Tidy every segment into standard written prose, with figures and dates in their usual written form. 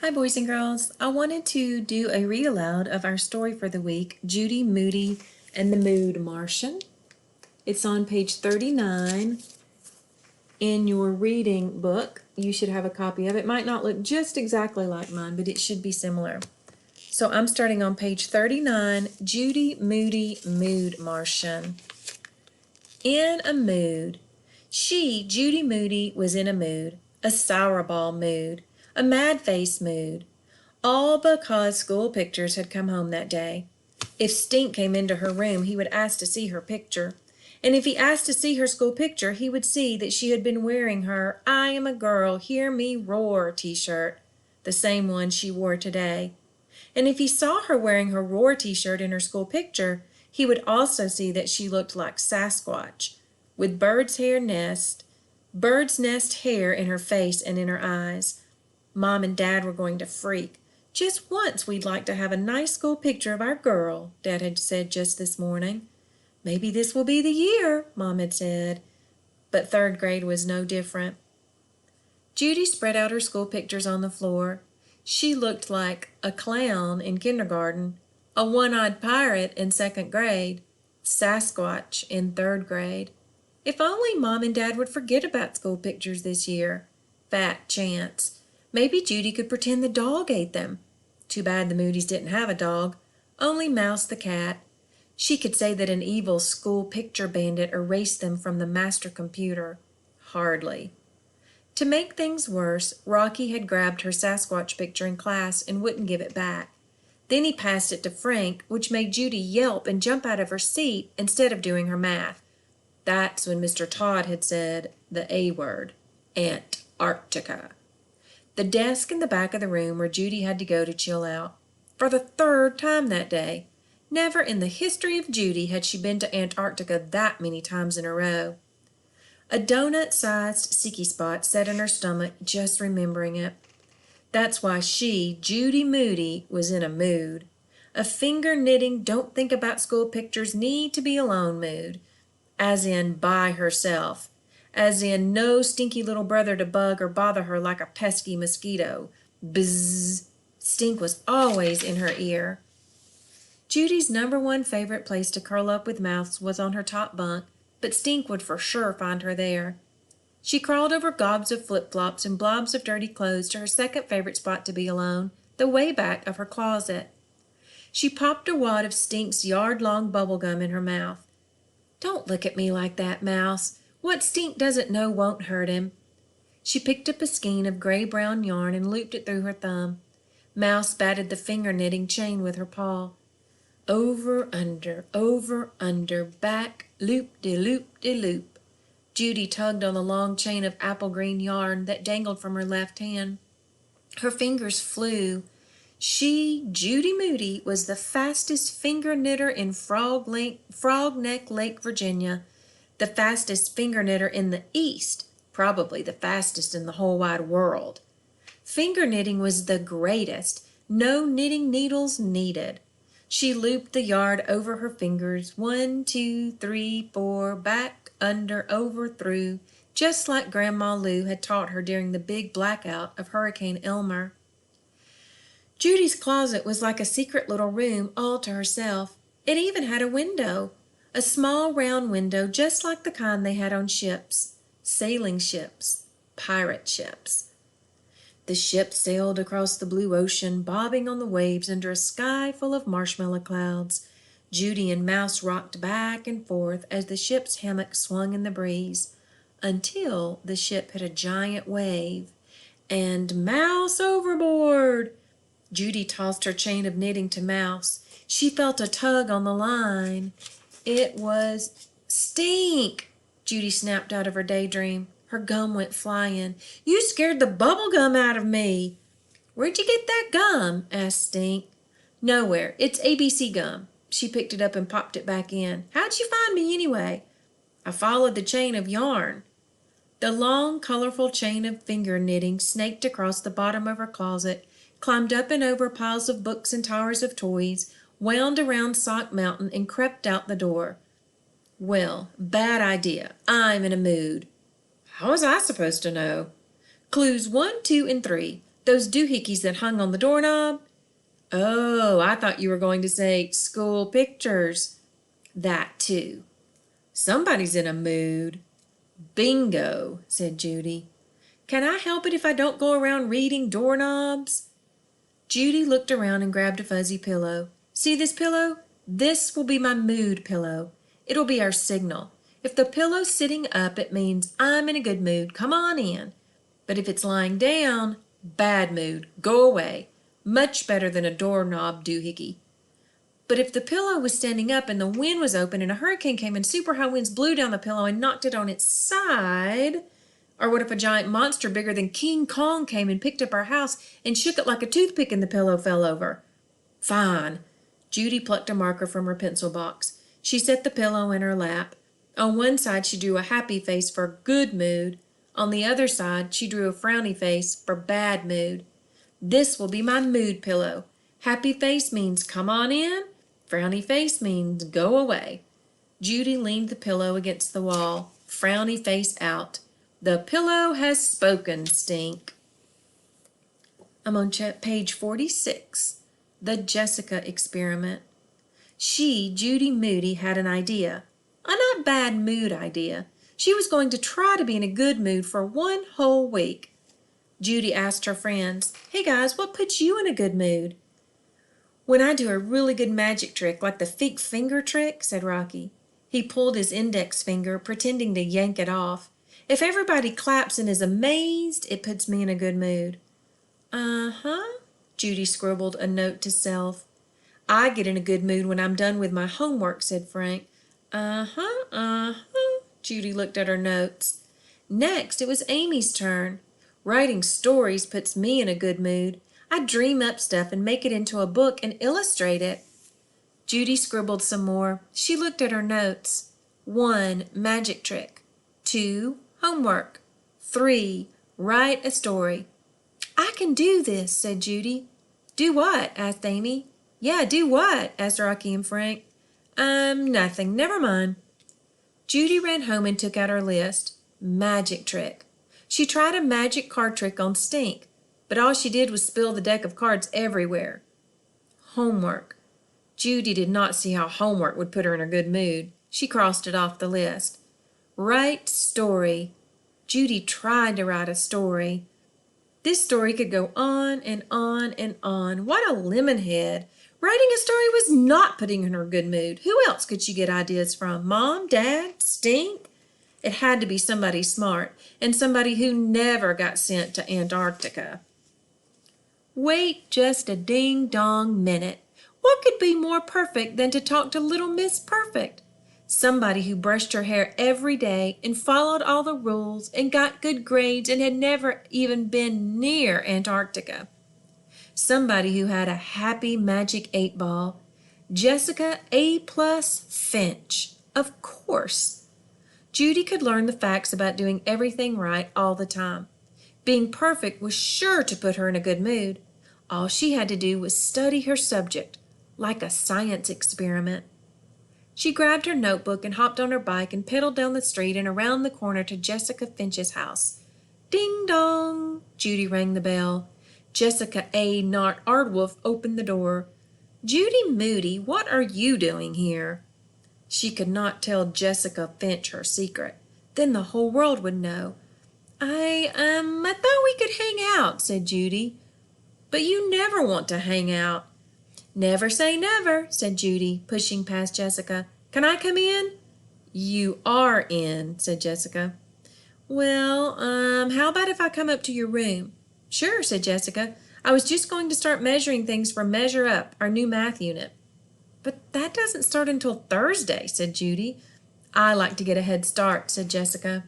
Hi, boys and girls. I wanted to do a read aloud of our story for the week, Judy Moody and the Mood Martian. It's on page 39 in your reading book. You should have a copy of it. It might not look just exactly like mine, but it should be similar. So I'm starting on page 39, Judy Moody, Mood Martian. In a mood. She, Judy Moody, was in a mood, a sour-ball mood, a mad-face mood. All because school pictures had come home that day. If Stink came into her room, he would ask to see her picture. And if he asked to see her school picture, he would see that she had been wearing her "I am a girl, hear me roar" t-shirt, the same one she wore today. And if he saw her wearing her roar t-shirt in her school picture, he would also see that she looked like Sasquatch, with bird's nest hair in her face and in her eyes. Mom and Dad were going to freak. "Just once we'd like to have a nice school picture of our girl," Dad had said just this morning. "Maybe this will be the year," Mom had said. But third grade was no different. Judy spread out her school pictures on the floor. She looked like a clown in kindergarten, a one-eyed pirate in second grade, Sasquatch in third grade. If only Mom and Dad would forget about school pictures this year. Fat chance. Maybe Judy could pretend the dog ate them. Too bad the Moody's didn't have a dog, only Mouse the cat. She could say that an evil school picture bandit erased them from the master computer. Hardly. To make things worse, Rocky had grabbed her Sasquatch picture in class and wouldn't give it back. Then he passed it to Frank, which made Judy yelp and jump out of her seat instead of doing her math. That's when Mr. Todd had said the A word, Antarctica. The desk in the back of the room where Judy had to go to chill out. For the third time that day. Never in the history of Judy had she been to Antarctica that many times in a row. A donut-sized sticky spot set in her stomach just remembering it. That's why she, Judy Moody, was in a mood. A finger-knitting, don't think about school pictures, need to be alone mood. As in by herself. As in no stinky little brother to bug or bother her like a pesky mosquito. Bzzz. Stink was always in her ear. Judy's number one favorite place to curl up with Mouse was on her top bunk, but Stink would for sure find her there. She crawled over gobs of flip-flops and blobs of dirty clothes to her second favorite spot to be alone, the way back of her closet. She popped a wad of Stink's yard-long bubble gum in her mouth. "Don't look at me like that, Mouse. What Stink doesn't know won't hurt him." She picked up a skein of gray-brown yarn and looped it through her thumb. Mouse batted the finger-knitting chain with her paw. Over, under, back, loop-de-loop-de-loop. Judy tugged on the long chain of apple-green yarn that dangled from her left hand. Her fingers flew. She, Judy Moody, was the fastest finger-knitter in Frog Neck Lake, Virginia, the fastest finger-knitter in the East, probably the fastest in the whole wide world. Finger-knitting was the greatest, no knitting needles needed. She looped the yard over her fingers, 1, 2, 3, 4, back, under, over, through, just like Grandma Lou had taught her during the big blackout of Hurricane Elmer. Judy's closet was like a secret little room all to herself. It even had a window, a small round window just like the kind they had on ships, sailing ships, pirate ships. The ship sailed across the blue ocean, bobbing on the waves under a sky full of marshmallow clouds. Judy and Mouse rocked back and forth as the ship's hammock swung in the breeze, until the ship hit a giant wave. And Mouse overboard! Judy tossed her chain of knitting to Mouse. She felt a tug on the line. It was Stink! Judy snapped out of her daydream. Her gum went flying. "You scared the bubble gum out of me." "Where'd you get that gum?" asked Stink. "Nowhere. It's ABC gum." She picked it up and popped it back in. "How'd you find me anyway?" "I followed the chain of yarn." The long, colorful chain of finger knitting snaked across the bottom of her closet, climbed up and over piles of books and towers of toys, wound around Sock Mountain, and crept out the door. "Well, bad idea. I'm in a mood." "How was I supposed to know?" "Clues 1, 2, and 3. Those doohickeys that hung on the doorknob? Oh, I thought you were going to say school pictures. That too. Somebody's in a mood. Bingo, said Judy. Can I help it if I don't go around reading doorknobs? Judy looked around and grabbed a fuzzy pillow. See this pillow? This will be my mood pillow. It'll be our signal. If the pillow's sitting up, it means I'm in a good mood. Come on in. But if it's lying down, bad mood. Go away. Much better than a doorknob doohickey. But if the pillow was standing up and the wind was open and a hurricane came and super high winds blew down the pillow and knocked it on its side, or what if a giant monster bigger than King Kong came and picked up our house and shook it like a toothpick and the pillow fell over? Fine. Judy plucked a marker from her pencil box. She set the pillow in her lap. On one side she drew a happy face for good mood. On the other side she drew a frowny face for bad mood. This will be my mood pillow. Happy face means come on in. Frowny face means go away. Judy leaned the pillow against the wall, frowny face out. The pillow has spoken, Stink. I'm on page 46, the Jessica experiment. She, Judy Moody, had an idea. A not bad mood idea. She was going to try to be in a good mood for one whole week. Judy asked her friends, "Hey guys, what puts you in a good mood?" "When I do a really good magic trick, like the fake finger trick," said Rocky. He pulled his index finger, pretending to yank it off. "If everybody claps and is amazed, it puts me in a good mood." "Uh-huh," Judy scribbled a note to self. "I get in a good mood when I'm done with my homework," said Frank. Uh-huh. Judy looked at her notes. Next, it was Amy's turn. "Writing stories puts me in a good mood. I dream up stuff and make it into a book and illustrate it." Judy scribbled some more. She looked at her notes. 1. Magic trick. 2. Homework. 3. Write a story. "I can do this," said Judy. "Do what?" asked Amy. "Yeah, do what?" asked Rocky and Frank. Nothing. Never mind." Judy ran home and took out her list. Magic trick. She tried a magic card trick on Stink, but all she did was spill the deck of cards everywhere. Homework. Judy did not see how homework would put her in a good mood. She crossed it off the list. Write story. Judy tried to write a story. This story could go on and on and on. What a lemon head. Writing a story was not putting her in a good mood. Who else could she get ideas from? Mom? Dad? Stink? It had to be somebody smart, and somebody who never got sent to Antarctica. Wait just a ding-dong minute. What could be more perfect than to talk to little Miss Perfect? Somebody who brushed her hair every day and followed all the rules and got good grades and had never even been near Antarctica. Somebody who had a happy magic 8-ball. Jessica A+ Finch. Of course. Judy could learn the facts about doing everything right all the time. Being perfect was sure to put her in a good mood. All she had to do was study her subject, like a science experiment. She grabbed her notebook and hopped on her bike and pedaled down the street and around the corner to Jessica Finch's house. Ding dong! Judy rang the bell. Jessica A. Nart Ardwolf opened the door. "Judy Moody, what are you doing here?" She could not tell Jessica Finch her secret. Then the whole world would know. I thought we could hang out," said Judy. "But you never want to hang out." "Never say never," said Judy, pushing past Jessica. "Can I come in?" "You are in," said Jessica. "Well, how about if I come up to your room?" "Sure," said Jessica. "I was just going to start measuring things for Measure Up, our new math unit." "But that doesn't start until Thursday," said Judy. "I like to get a head start," said Jessica.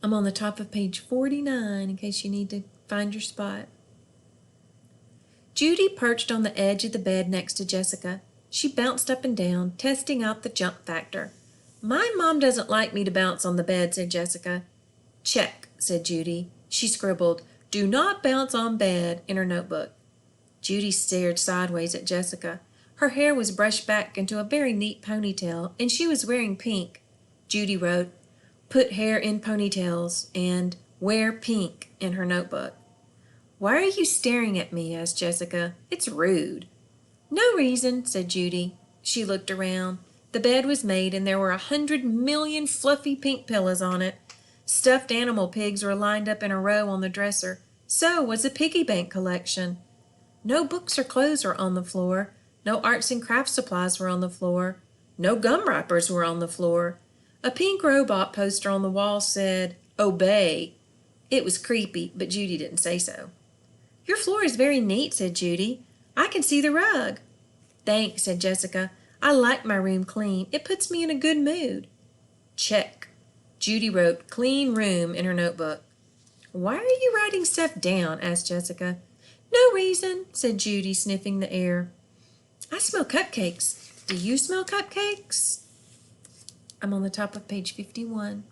I'm on the top of page 49 in case you need to find your spot. Judy perched on the edge of the bed next to Jessica. She bounced up and down, testing out the jump factor. "My mom doesn't like me to bounce on the bed," said Jessica. "Check," said Judy. She scribbled, "Do not bounce on bed," in her notebook. Judy stared sideways at Jessica. Her hair was brushed back into a very neat ponytail, and she was wearing pink. Judy wrote, "Put hair in ponytails," and "Wear pink" in her notebook. "Why are you staring at me?" asked Jessica. "It's rude." "No reason," said Judy. She looked around. The bed was made, and there were 100 million fluffy pink pillows on it. Stuffed animal pigs were lined up in a row on the dresser. So was a piggy bank collection. No books or clothes were on the floor. No arts and crafts supplies were on the floor. No gum wrappers were on the floor. A pink robot poster on the wall said, "Obey." It was creepy, but Judy didn't say so. "Your floor is very neat," said Judy. "I can see the rug." "Thanks," said Jessica. "I like my room clean. It puts me in a good mood." Check. Judy wrote "clean room" in her notebook. "Why are you writing stuff down?" asked Jessica. "No reason," said Judy, sniffing the air. "I smell cupcakes. Do you smell cupcakes?" I'm on the top of page 51.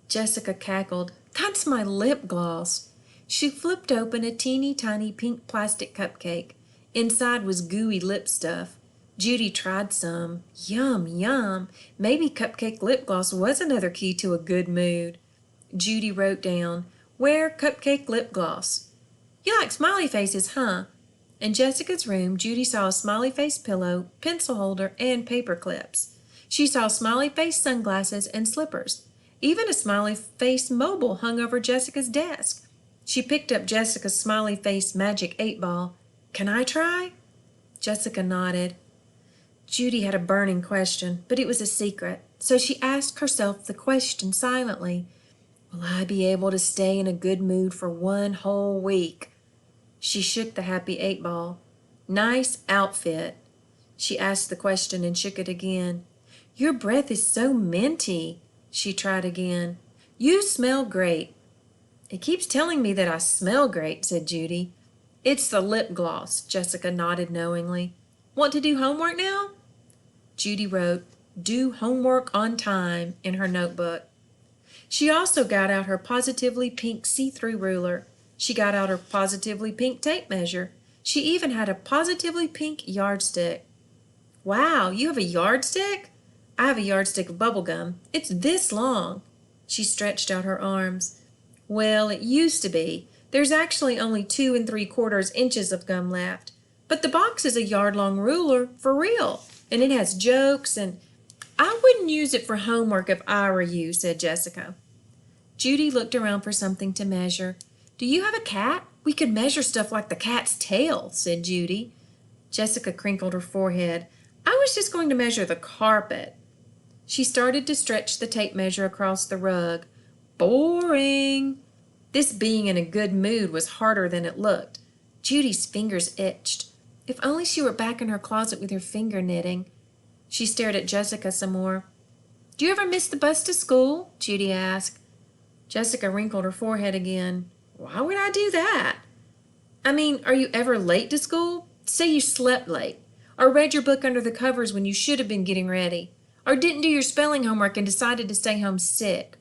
Jessica cackled. "That's my lip gloss." She flipped open a teeny tiny pink plastic cupcake. Inside was gooey lip stuff. Judy tried some. Yum, yum. Maybe cupcake lip gloss was another key to a good mood. Judy wrote down, "Wear cupcake lip gloss." "You like smiley faces, huh?" In Jessica's room, Judy saw a smiley face pillow, pencil holder, and paper clips. She saw smiley face sunglasses and slippers. Even a smiley face mobile hung over Jessica's desk. She picked up Jessica's smiley face magic 8-ball. "Can I try?" Jessica nodded. Judy had a burning question, but it was a secret, so she asked herself the question silently. "Will I be able to stay in a good mood for one whole week?" She shook the happy 8-ball. "Nice outfit." She asked the question and shook it again. "Your breath is so minty." She tried again. "You smell great." "It keeps telling me that I smell great," said Judy. "It's the lip gloss." Jessica nodded knowingly. "Want to do homework now?" Judy wrote, "Do homework on time," in her notebook. She also got out her positively pink see-through ruler. She got out her positively pink tape measure. She even had a positively pink yardstick. "Wow, you have a yardstick?" "I have a yardstick of bubble gum. It's this long." She stretched out her arms. "Well, it used to be. There's actually only 2 3/4 inches of gum left. But the box is a yard-long ruler, for real, and it has jokes and—" "I wouldn't use it for homework if I were you," said Jessica. Judy looked around for something to measure. "Do you have a cat? We could measure stuff like the cat's tail," said Judy. Jessica crinkled her forehead. "I was just going to measure the carpet." She started to stretch the tape measure across the rug. Boring. This being in a good mood was harder than it looked. Judy's fingers itched. If only she were back in her closet with her finger knitting. She stared at Jessica some more. "Do you ever miss the bus to school?" Judy asked. Jessica wrinkled her forehead again. "Why would I do that?" "I mean, are you ever late to school? Say you slept late, or read your book under the covers when you should have been getting ready, or didn't do your spelling homework and decided to stay home sick."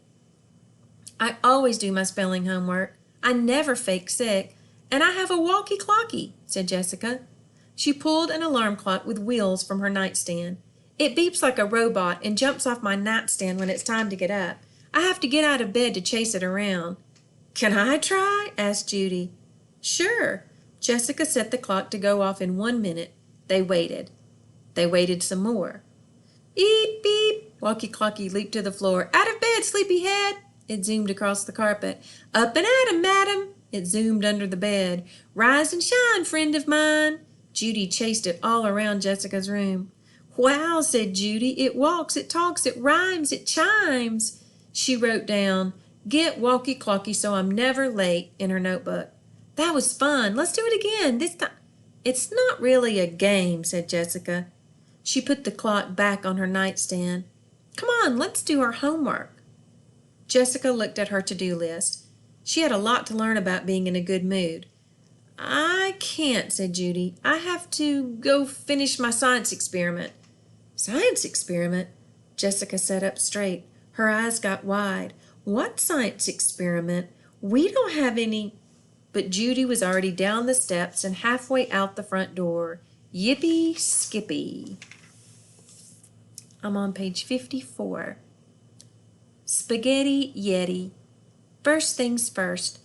"I always do my spelling homework. I never fake sick, and I have a walkie-talkie," said Jessica. She pulled an alarm clock with wheels from her nightstand. "It beeps like a robot and jumps off my nightstand when it's time to get up. I have to get out of bed to chase it around." "Can I try?" asked Judy. "Sure." Jessica set the clock to go off in 1 minute. They waited. They waited some more. "Beep, beep." Walkie-talkie leaped to the floor. "Out of bed, sleepyhead." It zoomed across the carpet. "Up and at 'em, madam." It zoomed under the bed. "Rise and shine, friend of mine." Judy chased it all around Jessica's room. "Wow," said Judy. "It walks, it talks, it rhymes, it chimes." She wrote down, "Get walkie-talkie so I'm never late," in her notebook. "That was fun. Let's do it again. This time—" "It's not really a game," said Jessica. She put the clock back on her nightstand. "Come on, let's do our homework." Jessica looked at her to-do list. She had a lot to learn about being in a good mood. "I can't," said Judy. "I have to go finish my science experiment." "Science experiment?" Jessica sat up straight. Her eyes got wide. "What science experiment? We don't have any—" But Judy was already down the steps and halfway out the front door. Yippee skippy. I'm on page 54. Spaghetti Yeti. First things first.